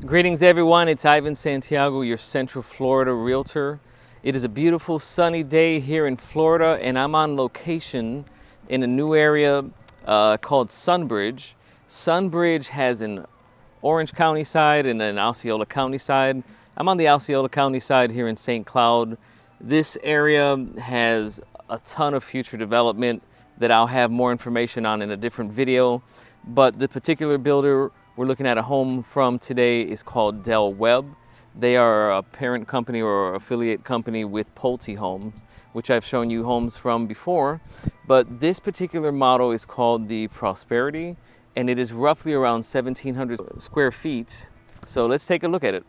Greetings everyone, it's Ivan Santiago, your Central Florida Realtor. It is a beautiful sunny day here in Florida and I'm on location in a new area called Sunbridge. Sunbridge has an Orange County side and an Osceola County side. I'm on the Osceola County side here in St. Cloud. This area has a ton of future development that I'll have more information on in a different video, but the particular builder we're looking at a home from today is called Webb. They are a parent company or affiliate company with Pulte Homes, which I've shown you homes from before. But this particular model is called the Prosperity, and it is roughly around 1,700 square feet. So let's take a look at it.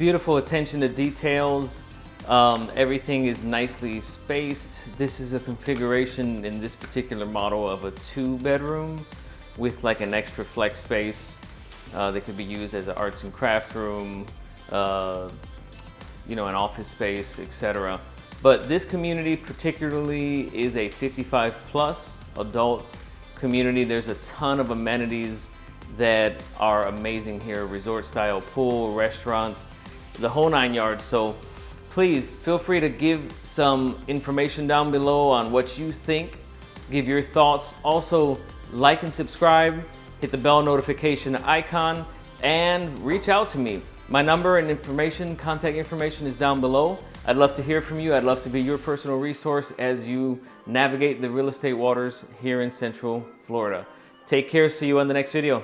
Beautiful attention to details. Everything is nicely spaced. This is a configuration in this particular model of a 2-bedroom with like an extra flex space that could be used as an arts and craft room, you know, an office space, etc. But this community particularly is a 55 plus adult community. There's a ton of amenities that are amazing here. Resort style pool, restaurants, the whole 9 yards. So please feel free to give some information down below on what you think. Give your thoughts. Also, like and subscribe, hit the bell notification icon, and reach out to me. My number and information, contact information is down below. I'd love to hear from you. I'd love to be your personal resource as you navigate the real estate waters here in Central Florida. Take care. See you on the next video.